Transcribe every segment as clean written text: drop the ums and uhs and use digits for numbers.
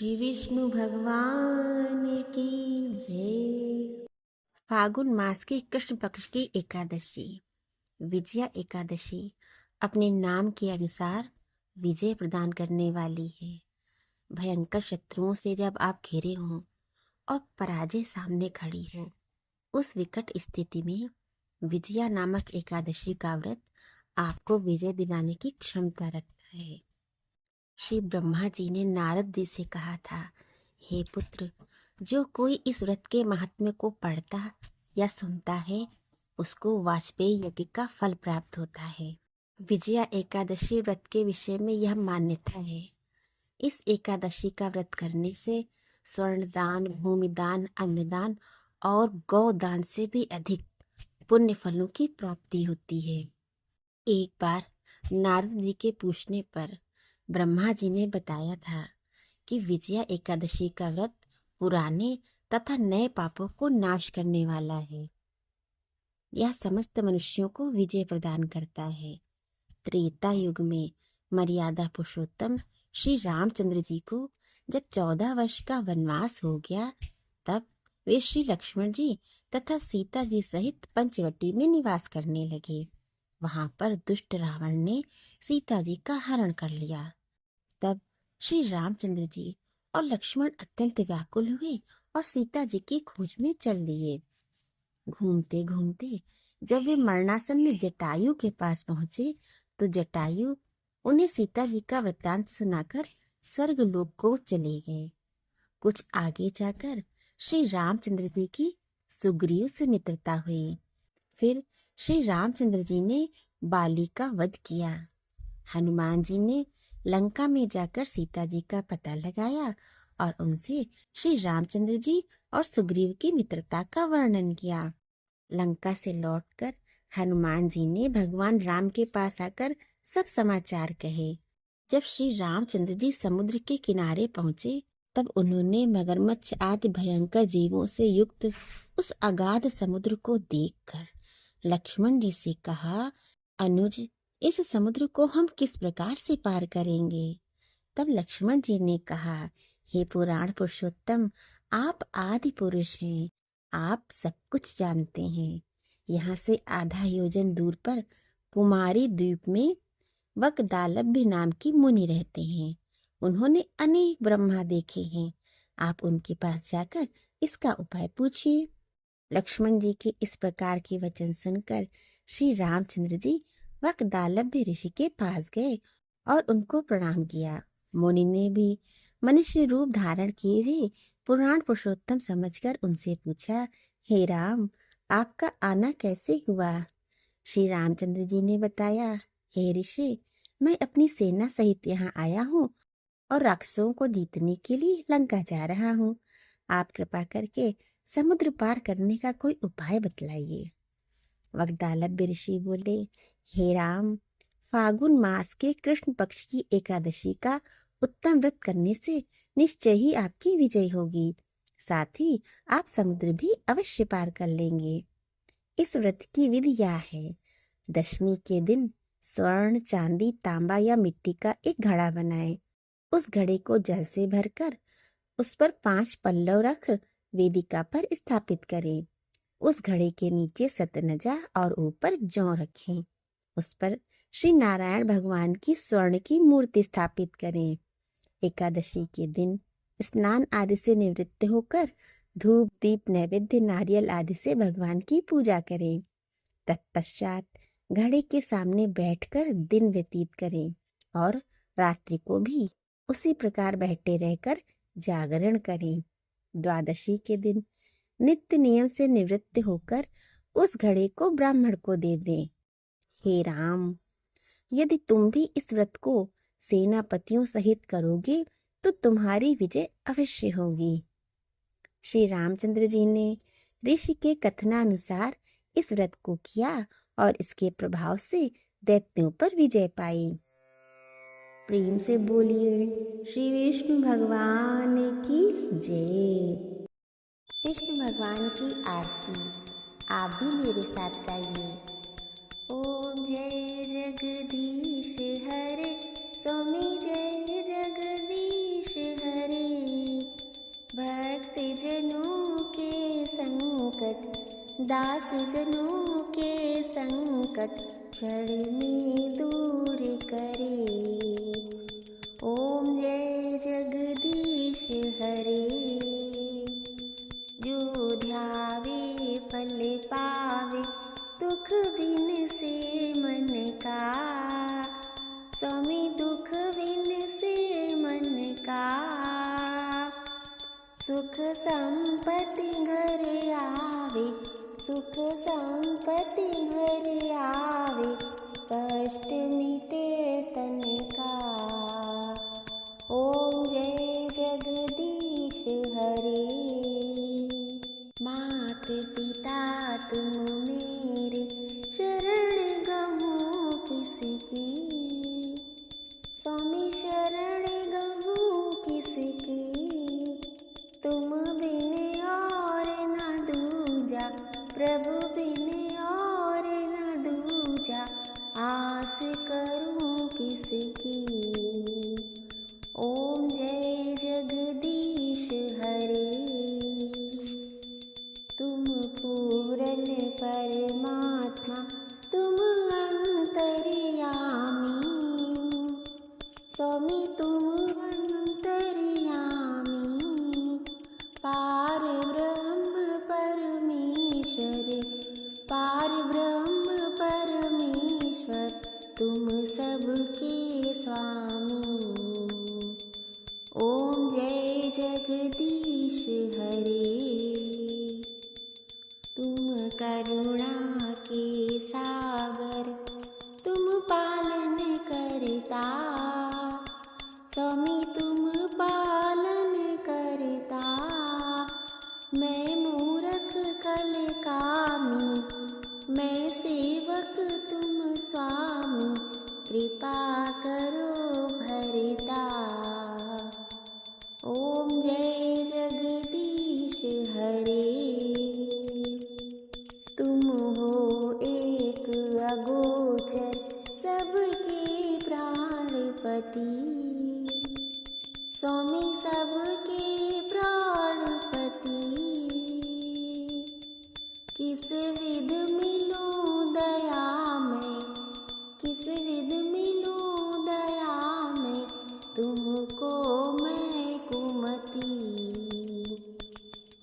श्री विष्णु भगवान की जय। फागुन मास की कृष्ण पक्ष की एकादशी विजया एकादशी अपने नाम के अनुसार विजय प्रदान करने वाली है। भयंकर शत्रुओं से जब आप घिरे हों और पराजय सामने खड़ी हो, उस विकट स्थिति में विजया नामक एकादशी का व्रत आपको विजय दिलाने की क्षमता रखता है। श्री ब्रह्मा जी ने नारद जी से कहा था, हे पुत्र, जो कोई इस व्रत के महात्म्य को पढ़ता या सुनता है, उसको वाजपेयी यज्ञ का फल प्राप्त होता है। विजया एकादशी व्रत के विषय में यह मान्यता है, इस एकादशी का व्रत करने से स्वर्ण दान, भूमि दान, अन्नदान और गौदान से भी अधिक पुण्य फलों की प्राप्ति होती है। एक बार नारद जी के पूछने पर ब्रह्मा जी ने बताया था कि विजया एकादशी का व्रत पुराने तथा नए पापों को नाश करने वाला है। यह समस्त मनुष्यों को विजय प्रदान करता है। त्रेता युग में मर्यादा पुरुषोत्तम श्री रामचंद्र जी को जब 14 वर्ष का वनवास हो गया, तब वे श्री लक्ष्मण जी तथा सीता जी सहित पंचवटी में निवास करने लगे। वहां पर दुष्ट रावण ने सीता जी का हरण कर लिया। तब श्री रामचंद्र जी और लक्ष्मण अत्यंत व्याकुल हुए और सीता जी की खोज में चल दिए। घूमते घूमते जब वे मरणासन्न जटायु के पास पहुंचे, तो जटायु उन्हें सीता जी का वृत्तांत सुनाकर स्वर्ग लोक को चले गए। कुछ आगे जाकर श्री रामचंद्र जी की सुग्रीव से मित्रता हुई। फिर श्री रामचंद्र जी ने बाली का वध किया। हनुमान जी ने लंका में जाकर सीता जी का पता लगाया और उनसे श्री रामचंद्र जी और सुग्रीव की मित्रता का वर्णन किया। लंका से लौटकर हनुमान जी ने भगवान राम के पास आकर सब समाचार कहे। जब श्री रामचंद्र जी समुद्र के किनारे पहुंचे, तब उन्होंने मगरमच्छ आदि भयंकर जीवों से युक्त उस अगाध समुद्र को देखकर लक्ष्मण जी से कहा, अनुज, इस समुद्र को हम किस प्रकार से पार करेंगे? तब लक्ष्मण जी ने कहा, हे पुराण पुरुषोत्तम, आप आदि पुरुष हैं, आप सब कुछ जानते हैं। यहाँ से आधा योजन दूर पर कुमारी द्वीप में वकदालभ्य नाम की मुनि रहते हैं। उन्होंने अनेक ब्रह्मा देखे हैं। आप उनके पास जाकर इसका उपाय पूछिए। लक्ष्मण जी के इस प्रकार के वचन सुनकर श्री रामचंद्र जी वकदालभ्य ऋषि के पास गए और उनको प्रणाम किया। मुनि ने भी मनुष्य रूप धारण किए हुए पुराण पुरुषोत्तम समझकर उनसे पूछा, हे राम, आपका आना कैसे हुआ? श्री रामचंद्र जी ने बताया, हे ऋषि, मैं अपनी सेना सहित यहाँ आया हूँ और राक्षसों को जीतने के लिए लंका जा रहा हूँ। आप कृपा करके समुद्र पार करने का कोई उपाय बतलाइए। वकदालभ्य ऋषि बोले, हे राम, फागुन मास के कृष्ण पक्ष की एकादशी का उत्तम व्रत करने से निश्चय ही आपकी विजय होगी। साथ ही आप समुद्र भी अवश्य पार कर लेंगे। इस व्रत की विधि यह है, दशमी के दिन स्वर्ण, चांदी, तांबा या मिट्टी का एक घड़ा बनाएं। उस घड़े को जल से भरकर उस पर 5 पल्लव रख वेदिका पर स्थापित करें। उस घड़े के नीचे सतनजा और ऊपर जौ रखें। उस पर श्री नारायण भगवान की स्वर्ण की मूर्ति स्थापित करें। एकादशी के दिन स्नान आदि से निवृत्त होकर धूप, दीप, नैवेद्य, नारियल आदि से भगवान की पूजा करें। तत्पश्चात घड़े के सामने बैठकर दिन व्यतीत करें और रात्रि को भी उसी प्रकार बैठे रहकर जागरण करें। द्वादशी के दिन नित्य नियम से निवृत्त होकर उस घड़े को ब्राह्मण को दे दें। हे राम, यदि तुम भी इस व्रत को सेनापतियों सहित करोगे तो तुम्हारी विजय अवश्य होगी। श्री रामचंद्र जी ने ऋषि के कथनानुसार इस व्रत को किया और इसके प्रभाव से दैत्यों पर विजय पाई। प्रेम से बोलिए श्री विष्णु भगवान की जय। विष्णु भगवान की आरती आप भी मेरे साथ गाइए। ओम जय जगदीश हरे, स्वामी जय जगदीश हरे। दास जनों के संकट क्षण में दूर करे। ओम जय जगदीश हरे। जो ध्यावे फल पावे दुख बिन से मन का। स्वामी दुख बिन से मन का। सुख संपत्ति घर आवे, सुख संपत्ति घर आवे, कष्ट मिटे तन का। ओम जय जगदीश हरे। मात पिता तुम मेरे शरण गहूँ किसकी। स्वामी शरण गहूँ किसकी। तुम बिन और न दूजा, प्रभु बिन और न दूजा, आस करूं किसकी। ओम जय जगदीश हरे। तुम पूरन परमात्मा, तुम अंतर्यामी। स्वामी तुम अंतर्यामी। पार ब्रह्म परमेश्वर, पार ब्रह्म परमेश्वर, तुम सबके स्वामी। ओम जय जगदीश हरे। तुम करुणा के सागर, तुम पालन करता। स्वामी तुम पालन करता। मैं मूरख कल कामी, मैं सेवक तुम स्वामी, कृपा करो भरता। ओम जय जगदीश हरे। तुम हो एक अगोचर सबके प्राणपति। स्वामी सबके प्राणपति। किस विध मिलूं दया में, किस विध मिलूं दया में, तुमको मैं कुमति।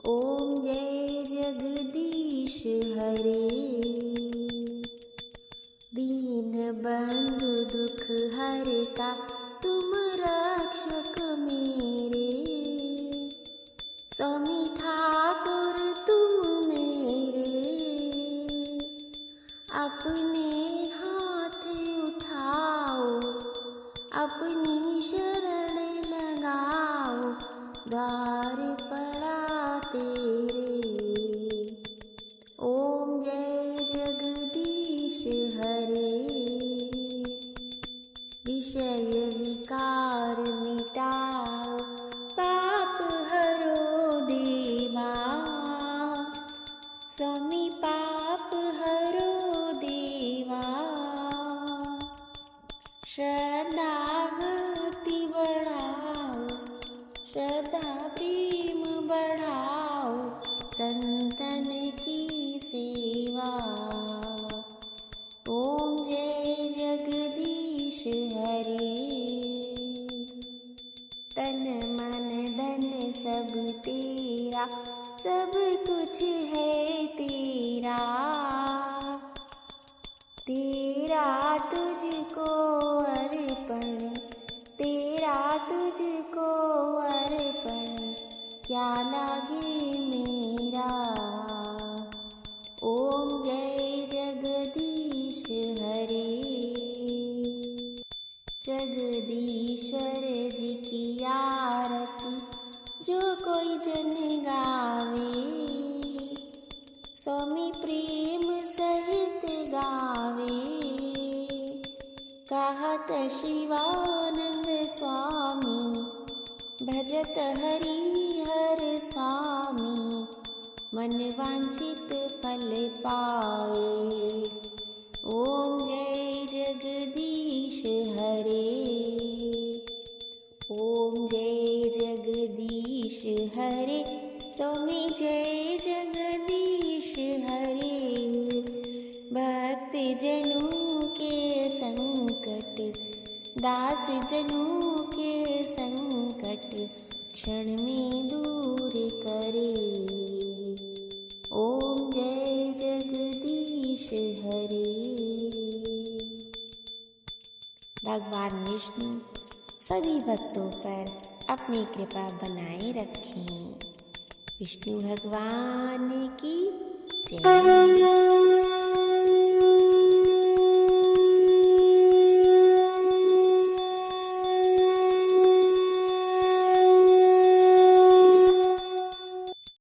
ओम जय जगदीश हरे। दीन बंधु दुख हरता, तुम रक्षक मेरे। स्वामी ठाकुर तुम मेरे। अपने हाथ उठाओ, अपनी शरण लगाओ, द्वार पड़ा तेरे। ओम जय जगदीश हरे। विषय विकार मिटाओ, पाप हरो देवा। स्वामी पाप हरो देवा। श्रद्धा भक्ति बढ़ाओ, श्रद्धा प्रेम बढ़ाओ, संतन की सेवा। ओम जय जगदीश हरे। तन मन धन सब तेरा, सब कुछ है तेरा। तेरा तुझको अर्पण, तेरा तुझको अर्पण, क्या लागे मेरा। ओम जय जगदीश हरे। जगदीश्वर जी की आरती जो कोई जन गावे। स्वामी प्रेम सहित गावे। कहत शिवानंद स्वामी, भजत हरि हर स्वामी, मन वांछित फल पाए। ओम जय जगदीश हरे। ओम जय जगदीश हरे। स्वामी जय जगदीश हरे। जनों के संकट, दास जनों के संकट क्षण में दूर करे। ओम जय जगदीश हरे। भगवान विष्णु सभी भक्तों पर अपनी कृपा बनाए रखें। विष्णु भगवान की जय।